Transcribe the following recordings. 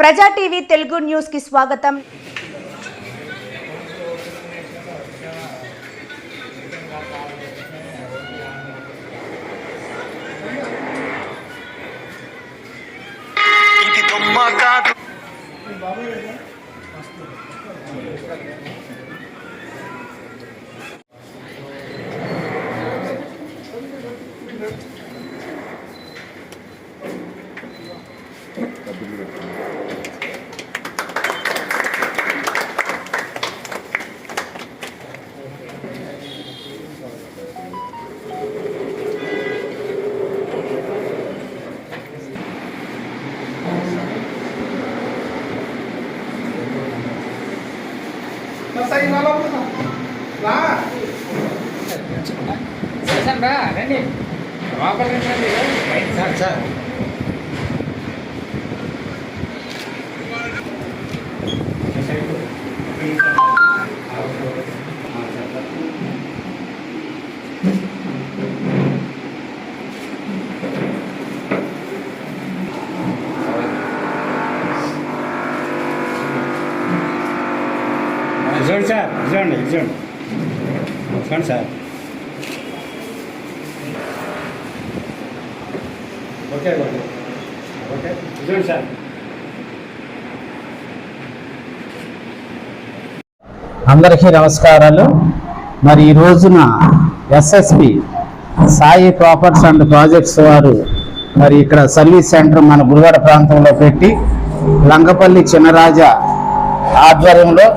ప్రజా TV Telugu news కి స్వాగతం. చూడండి సార్, చూడండి చూడండి చూడండి సార్. ఓకే ఓకే ఓకే చూడండి సార్. అందరికీ నమస్కారాలు. మరి ఈ రోజున SSP Sai properties and projects వారు మరి ఇక్కడ సర్వీస్ సెంటర్ మన గుడివాడ ప్రాంతంలో పెట్టి లంగపల్లి చిన్నరాజా ఆధ్వర్యంలో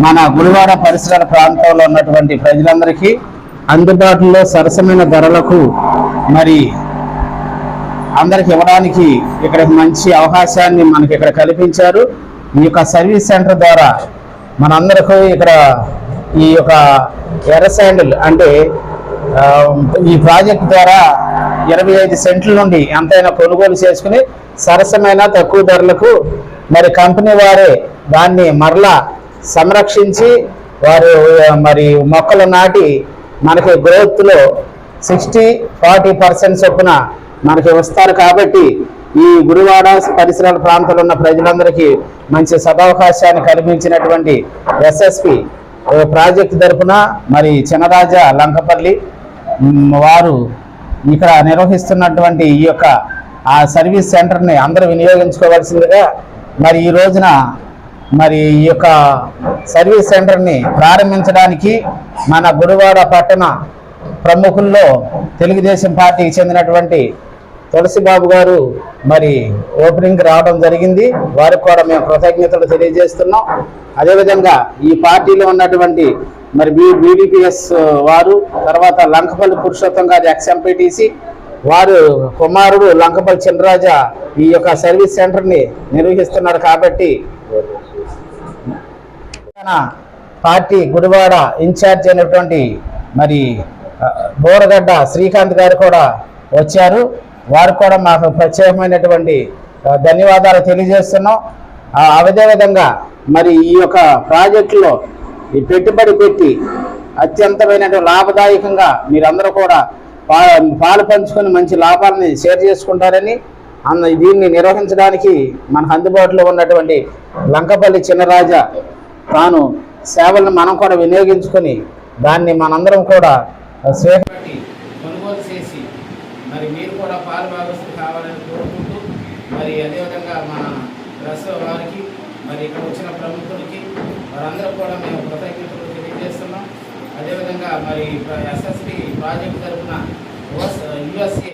మన గుడివాడ పరిసరాల ప్రాంతంలో ఉన్నటువంటి ప్రజలందరికీ అందుబాటులో సరసమైన ధరలకు మరి అందరికి ఇవ్వడానికి ఇక్కడ మంచి అవకాశాన్ని మనకి ఇక్కడ కల్పించారు. ఈ యొక్క సర్వీస్ సెంటర్ ద్వారా మనందరికీ ఇక్కడ ఈ యొక్క ఎర్ర శాండిల్ అంటే ఈ ప్రాజెక్ట్ ద్వారా 25 సెంట్ల నుండి ఎంతైనా కొనుగోలు చేసుకుని సరసమైన తక్కువ ధరలకు మరి కంపెనీ వారే దాన్ని మరలా సంరక్షించి వారు మరి మొక్కలు నాటి మనకి గ్రోత్లో 60-40% చొప్పున మనకి వస్తారు. కాబట్టి ఈ గుడివాడ పరిసరాల ప్రాంతంలో ఉన్న ప్రజలందరికీ మంచి సదవకాశాన్ని కల్పించినటువంటి ఎస్ఎస్పి ప్రాజెక్టు తరఫున మరి చిన్నరాజా లంకపల్లి వారు ఇక్కడ నిర్వహిస్తున్నటువంటి ఈ యొక్క ఆ సర్వీస్ సెంటర్ని అందరూ వినియోగించుకోవాల్సిందిగా మరి ఈ రోజున మరి ఈ యొక్క సర్వీస్ సెంటర్ని ప్రారంభించడానికి మన గుడివాడ పట్టణ ప్రముఖుల్లో తెలుగుదేశం పార్టీకి చెందినటువంటి తులసిబాబు గారు మరి ఓపెనింగ్కి రావడం జరిగింది. వారికి కూడా మేము కృతజ్ఞతలు తెలియజేస్తున్నాం. అదేవిధంగా ఈ పార్టీలో ఉన్నటువంటి మరి బీడీపీఎస్ వారు, తర్వాత లంకపల్లి పురుషోత్తం గారి ఎక్స్ఎంపీటీసీ వారు కుమారుడు లంకపల్లి చిన్నరాజా ఈ యొక్క సర్వీస్ సెంటర్ని నిర్వహిస్తున్నారు. కాబట్టి పార్టీ గుడివాడ ఇన్ఛార్జ్ అయినటువంటి మరి బోరగడ్డ శ్రీకాంత్ గారు కూడా వచ్చారు. వారు కూడా మాకు ప్రత్యేకమైనటువంటి ధన్యవాదాలు తెలియజేస్తున్నాం. అదేవిధంగా మరి ఈ యొక్క ప్రాజెక్టులో ఈ పెట్టుబడి పెట్టి అత్యంతమైన లాభదాయకంగా మీరందరూ కూడా పాలు పంచుకొని మంచి లాభాలని షేర్ చేసుకుంటారని దీన్ని నిర్వహించడానికి మనకు అందుబాటులో ఉన్నటువంటి లంకపల్లి చిన్నరాజా తాను సేవలను మనం కూడా వినియోగించుకొని దాన్ని మనందరం కూడా కొనుగోలు చేసి మరి మీరు కూడా పాలు భాగస్తులు కావాలని కోరుకుంటూ మరి అదేవిధంగా మన రస వారికి మరి ఇక్కడ వచ్చిన ప్రముఖులకి వారందరూ కూడా మేము కృతజ్ఞతలు తెలియజేస్తున్నాం. అదేవిధంగా మరి ఎస్ఎస్పి ప్రాజెక్టు తరఫున యుఎస్ఏ